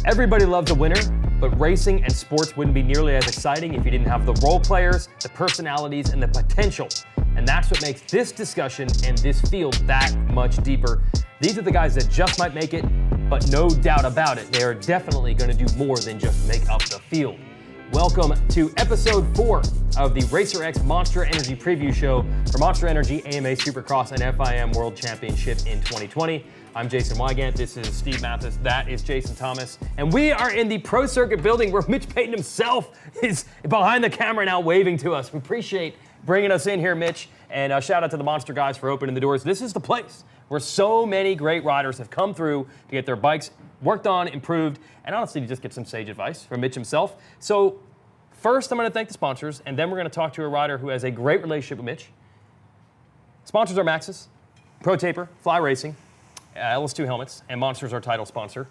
Everybody loves a winner, but racing and sports wouldn't be nearly as exciting if you didn't have the role players, the personalities, and the potential. And that's what makes this discussion and this field that much deeper. These are the guys that just might make it, but no doubt about it, they are definitely going to do more than just make up the field. Welcome to episode 4 of the Racer X Monster Energy preview show for Monster Energy AMA Supercross and FIM World Championship in 2020. I'm Jason Weigandt, this is Steve Matthes, that is Jason Thomas, and we are in the Pro Circuit building where Mitch Payton himself is behind the camera now waving to us. We appreciate bringing us in here, Mitch, and shout out to the Monster guys for opening the doors. This is the place where so many great riders have come through to get their bikes worked on, improved, and honestly to just get some sage advice from Mitch himself. So first I'm going to thank the sponsors, and then we're going to talk to a rider who has a great relationship with Mitch. Sponsors are Maxxis, Pro Taper, Fly Racing, LS2 helmets, and Monster's our title sponsor.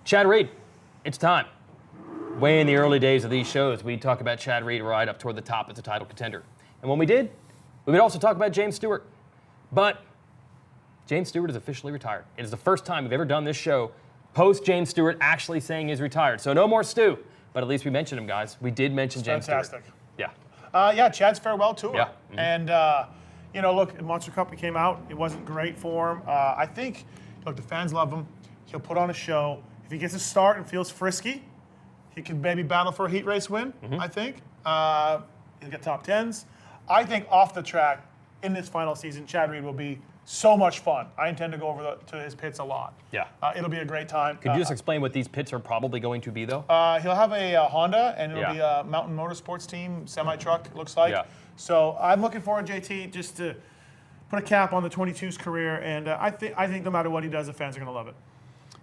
Chad Reed, it's time. Way in the early days of these shows, we'd talk about Chad Reed right up toward the top as a title contender. And when we did, we would also talk about James Stewart. But James Stewart is officially retired. It is the first time we've ever done this show post James Stewart actually saying he's retired. So no more Stu, but at least we mentioned him, guys. We did mention James Fantastic. Stewart. Yeah. Yeah, Chad's farewell tour. Yeah. Mm-hmm. And, you know, look, Monster Cup, he came out. It wasn't great for him. I think, look, the fans love him. He'll put on a show. If he gets a start and feels frisky, he can maybe battle for a heat race win, I think. He'll get top 10s. I think off the track, in this final season, Chad Reed will be so much fun. I intend to go over to his pits a lot. Yeah. It'll be a great time. Could you just explain what these pits are probably going to be, though? He'll have a Honda, and it'll be a Mountain Motorsports team, semi-truck, it looks like. Yeah. So I'm looking forward, JT, just to put a cap on the 22's career, and I think no matter what he does, the fans are going to love it.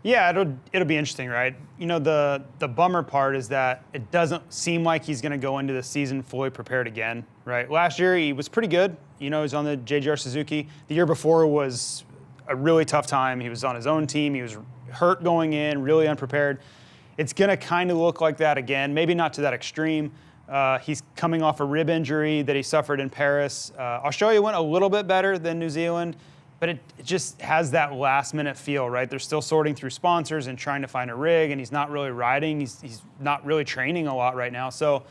Yeah, it'll be interesting, right? You know, the bummer part is that it doesn't seem like he's going to go into the season fully prepared again, right? Last year he was pretty good. You know, he was on the JGR Suzuki. The year before was a really tough time. He was on his own team. He was hurt going in, really unprepared. It's going to kind of look like that again, maybe not to that extreme. He's coming off a rib injury that he suffered in Paris. Australia went a little bit better than New Zealand, but it just has that last-minute feel, right? They're still sorting through sponsors and trying to find a rig, and he's not really riding. He's not really training a lot right now. So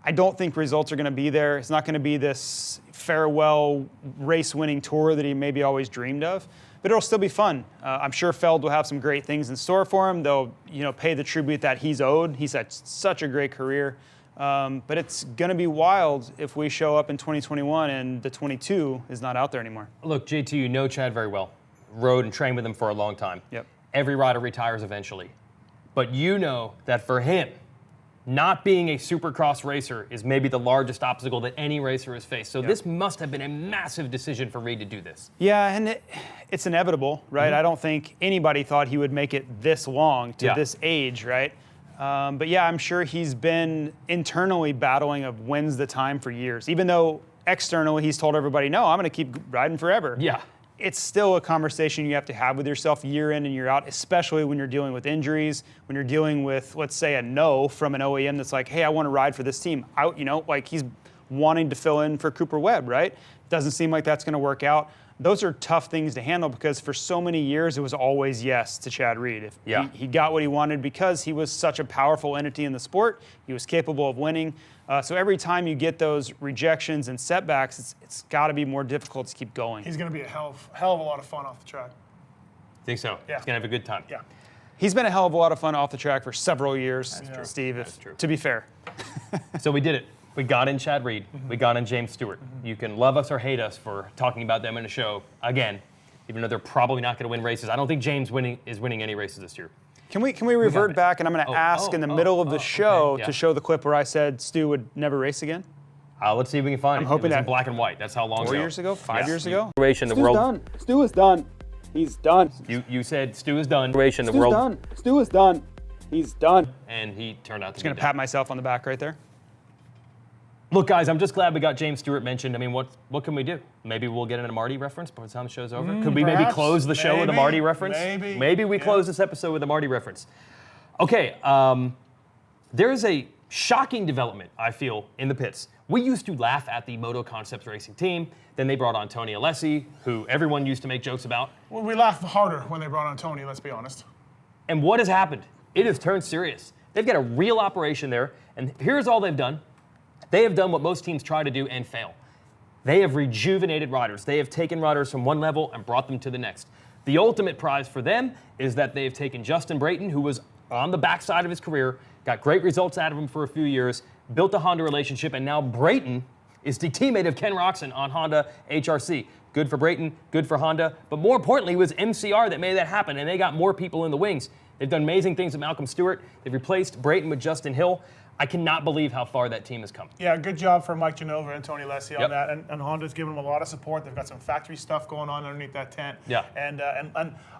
I don't think results are going to be there. It's not going to be this farewell race-winning tour that he maybe always dreamed of, but it'll still be fun. I'm sure Feld will have some great things in store for him. They'll, you know, pay the tribute that he's owed. He's had such a great career. But it's going to be wild if we show up in 2021 and the 22 is not out there anymore. Look, JT, you know Chad very well. Rode and trained with him for a long time. Yep. Every rider retires eventually. But you know that for him, not being a Supercross racer is maybe the largest obstacle that any racer has faced. So this must have been a massive decision for Reed to do this. Yeah, and it's inevitable, right? I don't think anybody thought he would make it this long to this age, right? But yeah, I'm sure he's been internally battling of when's the time for years. Even though externally he's told everybody, no, I'm going to keep riding forever. Yeah. It's still a conversation you have to have with yourself year in and year out, especially when you're dealing with injuries, when you're dealing with, let's say, a no from an OEM that's like, hey, I want to ride for this team. You know, like he's wanting to fill in for Cooper Webb, right? Doesn't seem like that's going to work out. Those are tough things to handle because for so many years it was always yes to Chad Reed. He got what he wanted because he was such a powerful entity in the sport. He was capable of winning. So every time you get those rejections and setbacks, it's got to be more difficult to keep going. He's going to be a hell of a lot of fun off the track. Think so? Yeah. He's going to have a good time. Yeah. He's been a hell of a lot of fun off the track for several years, Steve, to be fair. So we did it. We got in Chad Reed. We got in James Stewart. You can love us or hate us for talking about them in a show, again, even though they're probably not going to win races. I don't think James is winning any races this year. Can we revert back, and I'm going to ask in the middle of the show to show the clip where I said Stu would never race again? Let's see if we can find it. I'm hoping that in black and white. That's how long 4 ago. years ago? 5 years ago? Stu's done. Stu is done. He's done. You said Stu is done. Stu's done. Stu is done. He's done. And he turned out to Just be going to pat myself on the back right there. Look, guys, I'm just glad we got James Stewart mentioned. I mean, what can we do? Maybe we'll get in a Marty reference by the time the show's over. Could we maybe close the show with a Marty reference? Maybe we close this episode with a Marty reference. Okay, there is a shocking development, I feel, in the pits. We used to laugh at the Moto Concepts racing team. Then they brought on Tony Alessi, who everyone used to make jokes about. Well, we laughed harder when they brought on Tony, let's be honest. And what has happened? it has turned serious. They've got a real operation there, and here's all they've done. They have done what most teams try to do and fail. They have rejuvenated riders. They have taken riders from one level and brought them to the next. The ultimate prize for them is that they've taken Justin Brayton, who was on the backside of his career, got great results out of him for a few years, built a Honda relationship, and now Brayton is the teammate of Ken Roczen on Honda HRC. Good for Brayton, good for Honda, but more importantly, it was MCR that made that happen, and they got more people in the wings. They've done amazing things with Malcolm Stewart. They've replaced Brayton with Justin Hill. I cannot believe how far that team has come. Yeah, good job for Mike Genova and Tony Lessie on Yep. that. And Honda's given them a lot of support. They've got some factory stuff going on underneath that tent. Yeah. And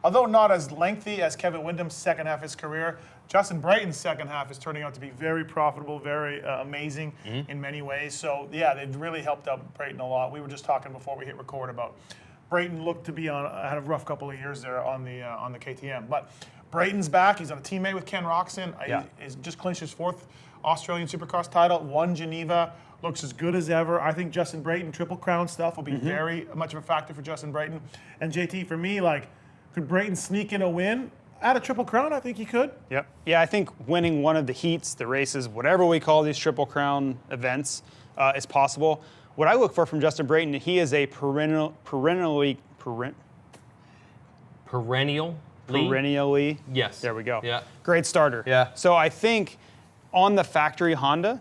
although not as lengthy as Kevin Windham's second half of his career, Justin Brayton's second half is turning out to be very profitable, very amazing in many ways. So, yeah, they've really helped out Brayton a lot. We were just talking before we hit record about Brayton looked to be had a rough couple of years there on the KTM. But Brayton's back. He's on a teammate with Ken Roczen. Yeah. He's just clinched his 4th Australian Supercross title, won Geneva, looks as good as ever. I think Justin Brayton Triple Crown stuff will be very much of a factor for Justin Brayton. And JT, for me, could Brayton sneak in a win at a Triple Crown? I think he could. Yep. Yeah, I think winning one of the heats, the races, whatever we call these Triple Crown events, is possible. What I look for from Justin Brayton, Perennially? he is a perennially. Yes. There we go. Yeah. Great starter. Yeah. So I think on the factory Honda,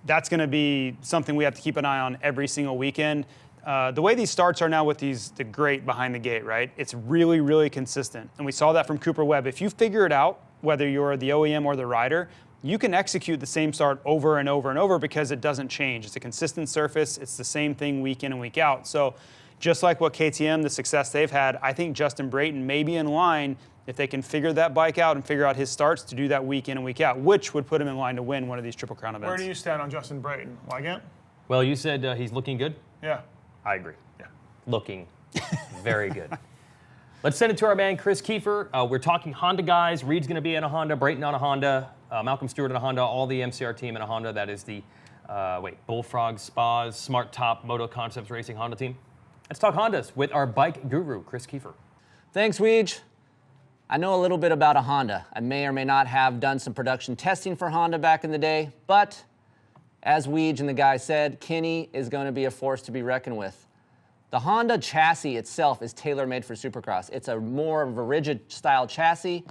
that's going to be something we have to keep an eye on every single weekend. The way these starts are now with the great behind the gate, right? It's really, really consistent. And we saw that from Cooper Webb. If you figure it out, whether you're the OEM or the rider, you can execute the same start over and over and over because it doesn't change. It's a consistent surface. It's the same thing week in and week out. So just like what KTM, the success they've had, I think Justin Brayton may be in line if they can figure that bike out and figure out his starts to do that week in and week out, which would put him in line to win one of these Triple Crown events. Where do you stand on Justin Brayton? Weigandt? Well, you said he's looking good. Yeah. I agree. Yeah. Looking very good. Let's send it to our man, Kris Keefer. We're talking Honda guys. Reed's going to be in a Honda, Brayton on a Honda, Malcolm Stewart in a Honda, all the MCR team in a Honda. That is the Bullfrog Spas, Smart Top, Moto Concepts Racing Honda team. Let's talk Hondas with our bike guru, Kris Keefer. Thanks, Weege. I know a little bit about a Honda. I may or may not have done some production testing for Honda back in the day, but as Weege and the guy said, Kenny is going to be a force to be reckoned with. The Honda chassis itself is tailor-made for Supercross. It's a more of a rigid style chassis.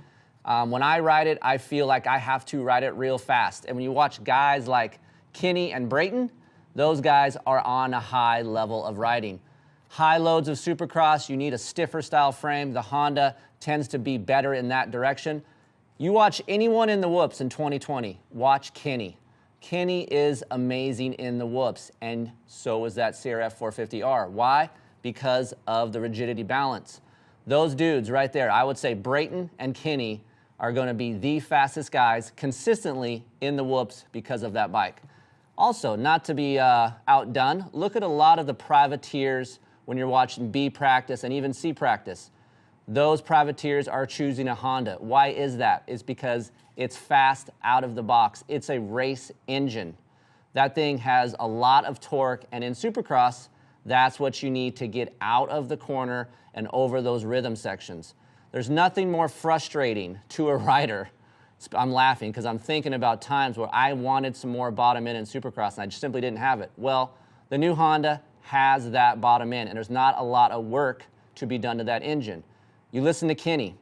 When I ride it, I feel like I have to ride it real fast. And when you watch guys like Kenny and Brayton, those guys are on a high level of riding. High loads of Supercross, you need a stiffer style frame. The Honda tends to be better in that direction. You watch anyone in the whoops in 2020, watch Kenny. Kenny is amazing in the whoops, and so is that CRF 450R. Why? Because of the rigidity balance. Those dudes right there, I would say Brayton and Kenny are going to be the fastest guys consistently in the whoops because of that bike. Also, not to be outdone, look at a lot of the privateers when you're watching B practice and even C practice. Those privateers are choosing a Honda. Why is that? It's because it's fast out of the box. It's a race engine. That thing has a lot of torque, and in Supercross, that's what you need to get out of the corner and over those rhythm sections. There's nothing more frustrating to a rider. I'm laughing because I'm thinking about times where I wanted some more bottom end in Supercross and I just simply didn't have it. Well, the new Honda has that bottom end, and there's not a lot of work to be done to that engine. You listen to Kenny.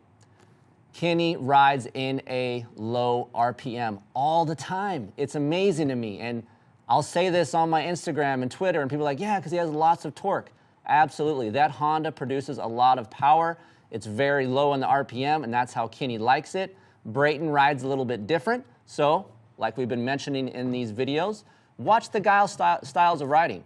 Kenny rides in a low RPM all the time. It's amazing to me. And I'll say this on my Instagram and Twitter, and people are like, yeah, because he has lots of torque. Absolutely. That Honda produces a lot of power. It's very low in the RPM, and that's how Kenny likes it. Brayton rides a little bit different. So, like we've been mentioning in these videos, watch the guys' styles of riding.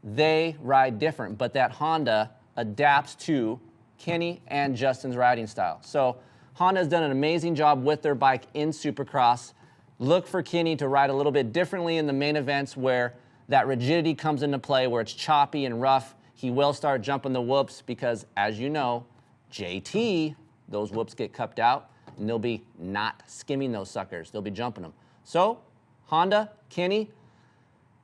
They ride different, but that Honda adapts to Kenny and Justin's riding style. So Honda's done an amazing job with their bike in Supercross. Look for Kenny to ride a little bit differently in the main events where that rigidity comes into play, where it's choppy and rough. He will start jumping the whoops because, as you know, JT, those whoops get cupped out, and they'll be not skimming those suckers. They'll be jumping them. So Honda, Kenny,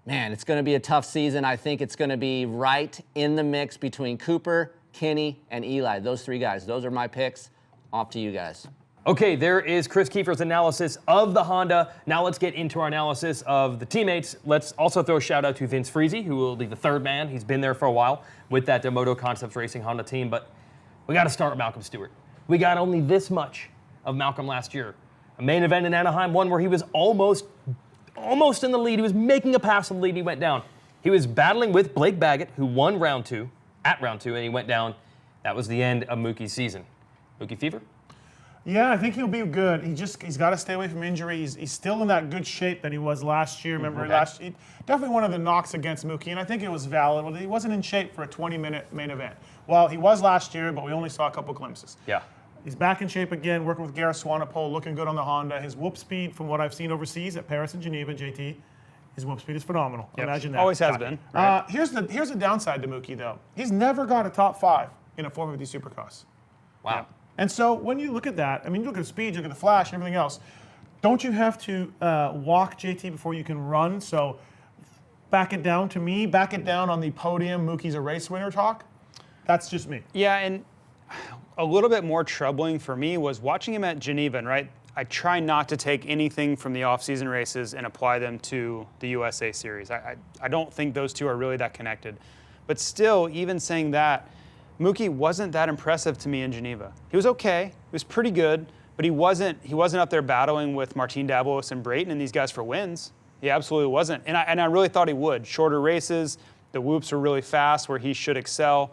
man, it's going to be a tough season. I think it's going to be right in the mix between Cooper, Kenny, and Eli. Those three guys. Those are my picks. Off to you guys. Okay, there is Kris Keefer's analysis of the Honda. Now let's get into our analysis of the teammates. Let's also throw a shout out to Vince Friese, who will be the third man. He's been there for a while with that Moto Concepts Racing Honda team. But we got to start with Malcolm Stewart. We got only this much of Malcolm last year. A main event in Anaheim, one where he was almost in the lead. He was making a pass in the lead and he went down. He was battling with Blake Baggett, who won round two, and he went down. That was the end of Mookie's season. Mookie Fever? Yeah, I think he'll be good. He's got to stay away from injury. He's still in that good shape that he was last year. Remember last year? Definitely one of the knocks against Mookie, and I think it was valid. He wasn't in shape for a 20-minute main event. Well, he was last year, but we only saw a couple glimpses. Yeah. He's back in shape again, working with Gareth Swanepoel, looking good on the Honda. His whoop speed, from what I've seen overseas at Paris and Geneva, JT, his whoop speed is phenomenal. Yep. Imagine that. Always has been. Right? Here's the downside to Mookie, though. He's never got a top 5 in a 450 Supercross. Wow. Yeah. And so when you look at that, I mean, you look at the speed, you look at the flash, and everything else. Don't you have to walk, JT, before you can run? So back it down on the podium. Mookie's a race winner talk. That's just me. Yeah, and a little bit more troubling for me was watching him at Geneva, right? I try not to take anything from the off-season races and apply them to the USA Series. I don't think those two are really that connected. But still, even saying that, Mookie wasn't that impressive to me in Geneva. He was okay. He was pretty good, but he wasn't up there battling with Martin Davalos and Brayton and these guys for wins. He absolutely wasn't. And I really thought he would. Shorter races, the whoops were really fast where he should excel.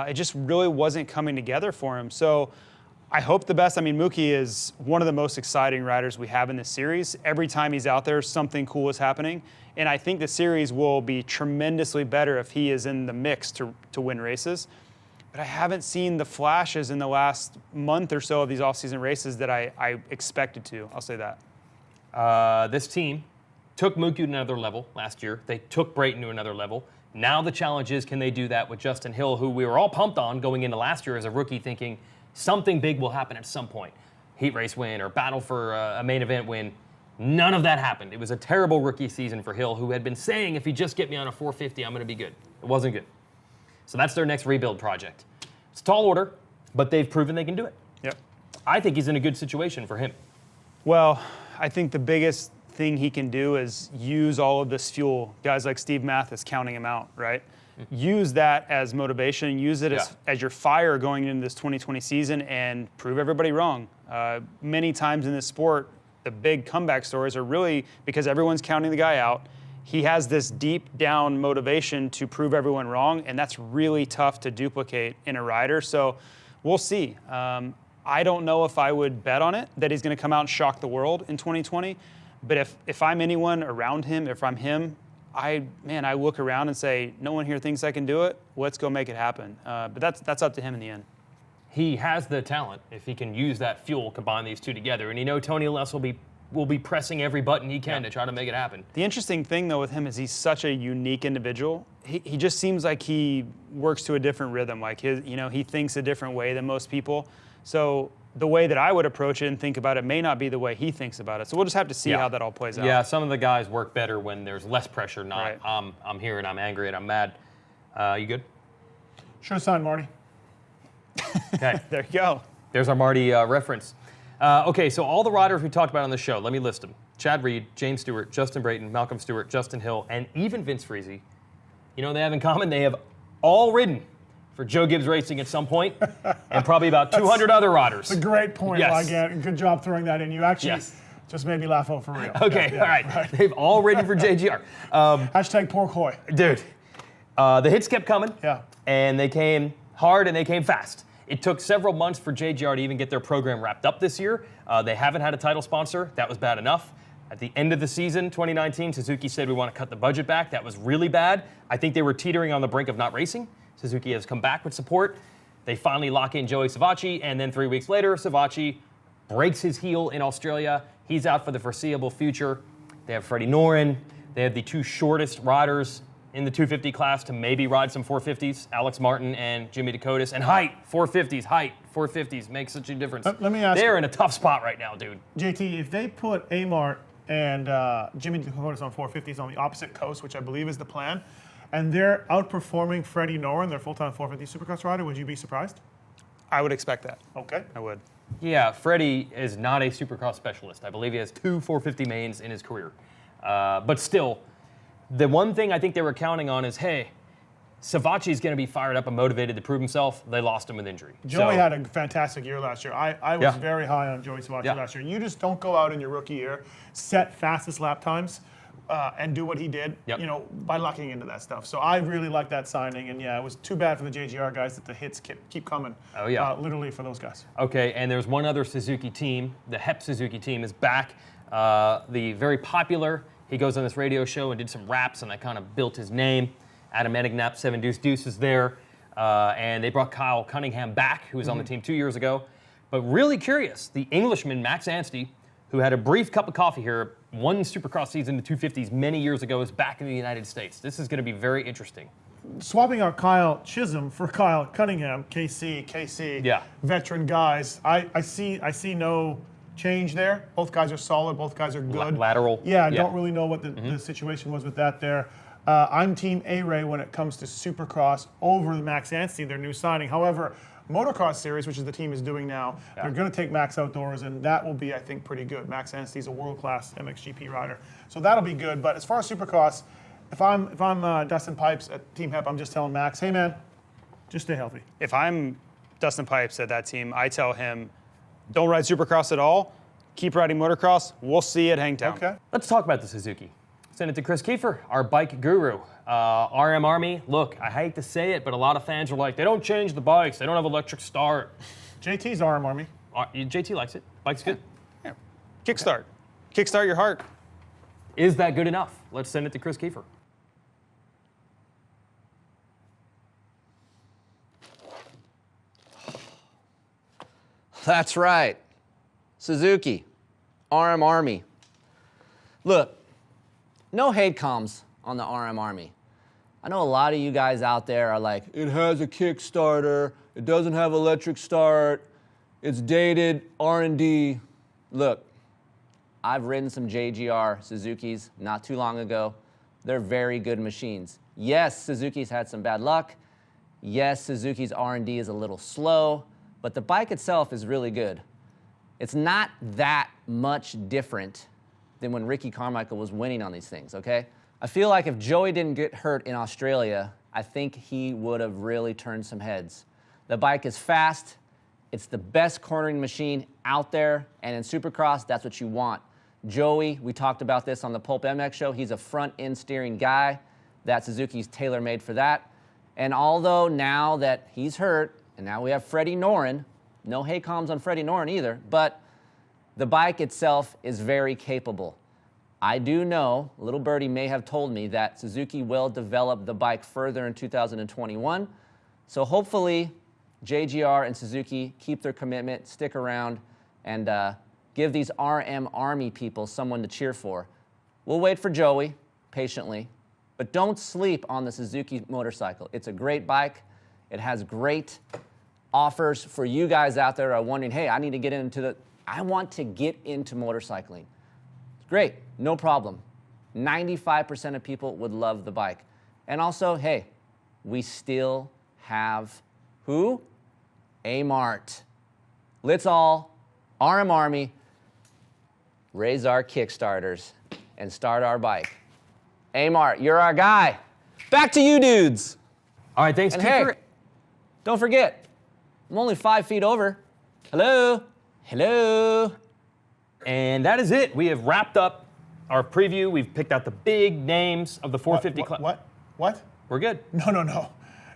It just really wasn't coming together for him. So I hope the best. I mean, Mookie is one of the most exciting riders we have in this series. Every time he's out there, something cool is happening. And I think the series will be tremendously better if he is in the mix to win races. But I haven't seen the flashes in the last month or so of these off-season races that I expected to. I'll say that. This team took Mookie to another level last year. They took Brayton to another level. Now the challenge is, can they do that with Justin Hill, who we were all pumped on going into last year as a rookie, thinking something big will happen at some point. Heat race win or battle for a main event win. None of that happened. It was a terrible rookie season for Hill, who had been saying, if you just get me on a 450, I'm going to be good. It wasn't good. So that's their next rebuild project. It's a tall order, but they've proven they can do it. Yep. I think he's in a good situation for him. Well, I think the biggest thing he can do is use all of this fuel. Guys like Steve Matthes counting him out, right? Mm-hmm. Use that as motivation. Use it as your fire going into this 2020 season and prove everybody wrong. Many times in this sport, the big comeback stories are really because everyone's counting the guy out. He has this deep down motivation to prove everyone wrong, and that's really tough to duplicate in a rider. So we'll see. I don't know if I would bet on it, that he's going to come out and shock the world in 2020. But if I'm anyone around him, if I'm him, I look around and say, no one here thinks I can do it. Let's go make it happen. But that's up to him in the end. He has the talent if he can use that fuel, combine these two together. And Tony Les will be pressing every button he can to try to make it happen. The interesting thing, though, with him is he's such a unique individual. He just seems like he works to a different rhythm. Like he thinks a different way than most people. So the way that I would approach it and think about it may not be the way he thinks about it. So we'll just have to see how that all plays out. Yeah, some of the guys work better when there's less pressure, not right. I'm here and I'm angry and I'm mad. You good? Sure sign, Marty. Okay. There you go. There's our Marty reference. Okay, so all the riders we talked about on the show, let me list them. Chad Reed, James Stewart, Justin Brayton, Malcolm Stewart, Justin Hill, and even Vince Friese. You know what they have in common? They have all ridden for Joe Gibbs Racing at some point, and probably about 200 other riders. That's a great point, Yes. Weigandt. Good job throwing that in. You actually just made me laugh out for real. Okay, all right. They've all ridden for JGR. Hashtag pork hoy. Dude, the hits kept coming, and they came hard and they came fast. It took several months for JGR to even get their program wrapped up this year. They haven't had a title sponsor. That was bad enough. At the end of the season, 2019, Suzuki said we want to cut the budget back. That was really bad. I think they were teetering on the brink of not racing. Suzuki has come back with support. They finally lock in Joey Savacci, and then 3 weeks later, Savacci breaks his heel in Australia. He's out for the foreseeable future. They have Freddie Noren. They have the two shortest riders in the 250 class to maybe ride some 450s, Alex Martin and Jimmy Dakotas. And height, 450s makes such a difference. Let me ask They're in a tough spot right now, dude. JT, if they put Amart and Jimmy Dakotas on 450s on the opposite coast, which I believe is the plan, and they're outperforming Freddie Noren, their full-time 450 Supercross rider, would you be surprised? I would expect that. Okay. I would. Yeah, Freddie is not a Supercross specialist. I believe he has 2 450 mains in his career. But still, the one thing I think they were counting on is, hey, Savacci's going to be fired up and motivated to prove himself. They lost him with injury. Joey had a fantastic year last year. I was very high on Joey Savacci last year. You just don't go out in your rookie year, set fastest lap times, and do what he did, by lucking into that stuff. So I really like that signing. And yeah, it was too bad for the JGR guys that the hits keep coming. Oh, yeah. Literally for those guys. Okay, and there's one other Suzuki team. The HEP Suzuki team is back. The very popular, he goes on this radio show and did some raps, and I kind of built his name. Adam Enignap, 7 Deuce Deuce is there. And they brought Kyle Cunningham back, who was on the team 2 years ago. But really curious, the Englishman, Max Anstey, who had a brief cup of coffee here, won Supercross season in the 250s many years ago, is back in the United States. This is going to be very interesting. Swapping out Kyle Chisholm for Kyle Cunningham, KC, veteran guys. I see no change there. Both guys are solid. Both guys are good. Lateral. Yeah, I don't really know what the situation was with that there. I'm Team A-Ray when it comes to Supercross over the Max Anstey, their new signing. However, Motocross Series, which is the team is doing now, they're going to take Max outdoors, and that will be, I think, pretty good. Max Anstey's a world-class MXGP rider, so that'll be good. But as far as Supercross, if I'm Dustin Pipes at Team HEP, I'm just telling Max, hey man, just stay healthy. If I'm Dustin Pipes at that team, I tell him, don't ride Supercross at all. Keep riding motocross. We'll see you at Hangtown. Okay. Let's talk about the Suzuki. Send it to Kris Keefer, our bike guru. RM Army, look, I hate to say it, but a lot of fans are like, they don't change the bikes. They don't have electric start. JT's RM Army. JT likes it. Bike's good. Yeah. Kickstart. Kickstart your heart. Is that good enough? Let's send it to Kris Keefer. That's right. Suzuki, RM Army. Look, no hate comms on the RM Army. I know a lot of you guys out there are like, it has a Kickstarter, it doesn't have electric start, it's dated, R&D. Look, I've ridden some JGR Suzukis not too long ago. They're very good machines. Yes, Suzuki's had some bad luck. Yes, Suzuki's R&D is a little slow, but the bike itself is really good. It's not that much different than when Ricky Carmichael was winning on these things, okay? I feel like if Joey didn't get hurt in Australia, I think he would have really turned some heads. The bike is fast. It's the best cornering machine out there, and in Supercross, that's what you want. Joey, we talked about this on the Pulp MX show. He's a front-end steering guy. That Suzuki's tailor-made for that. And although now that he's hurt, and now we have Freddie Noren, no hay comms on Freddie Noren either, but the bike itself is very capable. I do know, little birdie may have told me that Suzuki will develop the bike further in 2021. So hopefully JGR and Suzuki keep their commitment, stick around, and give these RM Army people someone to cheer for. We'll wait for Joey patiently, but don't sleep on the Suzuki motorcycle. It's a great bike. It has great offers for you guys out there who are wondering, hey, I want to get into motorcycling. Great, no problem. 95% of people would love the bike. And also, hey, we still have who? A-Mart. Let's all, RM Army, raise our Kickstarters and start our bike. A-Mart, you're our guy. Back to you dudes. All right, thanks, And Keefer. hey, don't forget, I'm only 5 feet over. Hello? Hello? And that is it. We have wrapped up our preview. We've picked out the big names of the 450 club. What? We're good. No.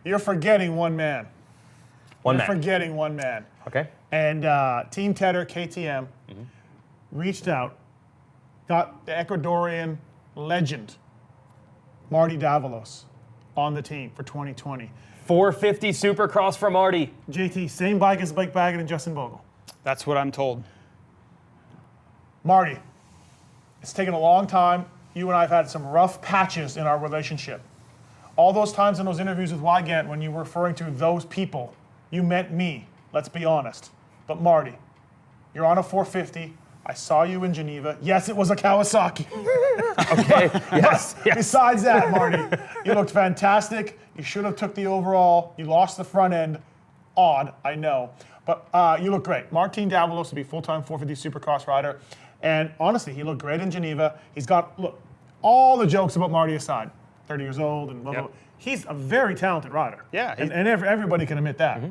You're forgetting one man. One You're man. forgetting one man. Okay. And Team Tedder, KTM, reached out, got the Ecuadorian legend, Marty Davalos, on the team for 2020. 450 Supercross from Marty. JT, same bike as Blake Baggett and Justin Bogle. That's what I'm told. Marty, it's taken a long time. You and I have had some rough patches in our relationship. All those times in those interviews with Weigandt when you were referring to those people, you meant me, let's be honest. But Marty, you're on a 450. I saw you in Geneva. Yes, it was a Kawasaki. Okay. Yes. Besides that, Marty, you looked fantastic. You should have took the overall. You lost the front end. Odd, I know. But you look great. Martin Davalos will be full-time 450 Supercross rider. And honestly, he looked great in Geneva. He's got, look, all the jokes about Marty aside, 30 years old and blah, blah, blah. He's a very talented rider. Yeah. And everybody can admit that.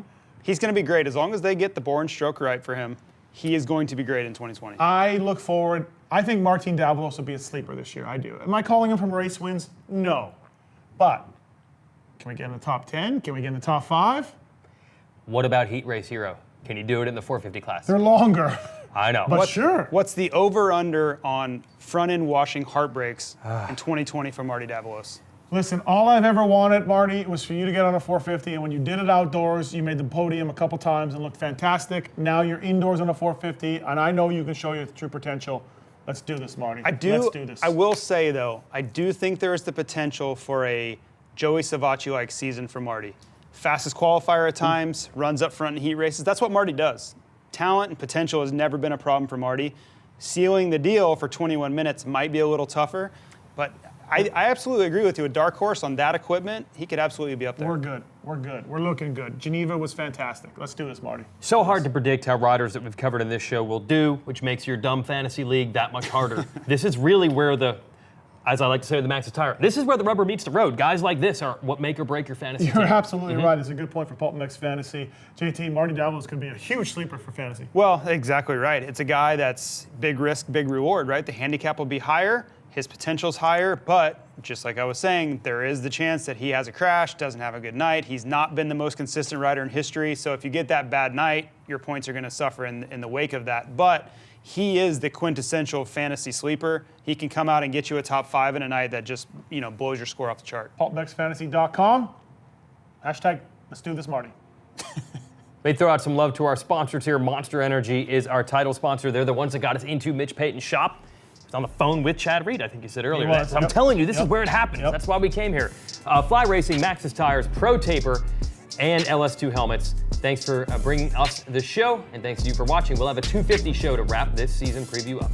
He's going to be great. As long as they get the bore and stroke right for him, he is going to be great in 2020. I look forward. I think Martin Davalos will be a sleeper this year. I do. Am I calling him from race wins? No. But can we get in the top 10? Can we get in the top 5? What about Heat Race Hero? Can you do it in the 450 class? They're longer. I know. But sure. What's the over-under on front-end washing heartbreaks in 2020 for Marty Davalos? Listen, all I've ever wanted, Marty, was for you to get on a 450, and when you did it outdoors, you made the podium a couple times and looked fantastic. Now you're indoors on a 450, and I know you can show your true potential. Let's do this, Marty. Let's do this. I will say, though, I do think there is the potential for a Joey Savacci-like season for Marty. Fastest qualifier at times, runs up front in heat races. That's what Marty does. Talent and potential has never been a problem for Marty. Sealing the deal for 21 minutes might be a little tougher, but I absolutely agree with you. A dark horse on that equipment, he could absolutely be up there. We're good. We're good. We're looking good. Geneva was fantastic. Let's do this, Marty. So hard to predict how riders that we've covered in this show will do, which makes your dumb fantasy league that much harder. This is really where as I like to say with the Max's Tire, this is where the rubber meets the road. Guys like this are what make or break your fantasy team. You're absolutely right. It's a good point for Pulp Mix Fantasy. JT, Marty Davalos could be a huge sleeper for fantasy. Well, exactly right. It's a guy that's big risk, big reward, right? The handicap will be higher, his potential's higher, but just like I was saying, there is the chance that he has a crash, doesn't have a good night. He's not been the most consistent rider in history, so if you get that bad night, your points are going to suffer in the wake of that. But he is the quintessential fantasy sleeper. He can come out and get you a top 5 in a night that just, blows your score off the chart. PulpMixFantasy.com. Hashtag, let's do this, Marty. They throw out some love to our sponsors here. Monster Energy is our title sponsor. They're the ones that got us into Mitch Payton's shop. He was on the phone with Chad Reed, I think you said earlier. was, I'm yep. telling you, this is where it happens. Yep. That's why we came here. Fly Racing, Max's Tires, Pro Taper, and LS2 helmets. Thanks for bringing us the show, and thanks to you for watching. We'll have a 250 show to wrap this season preview up.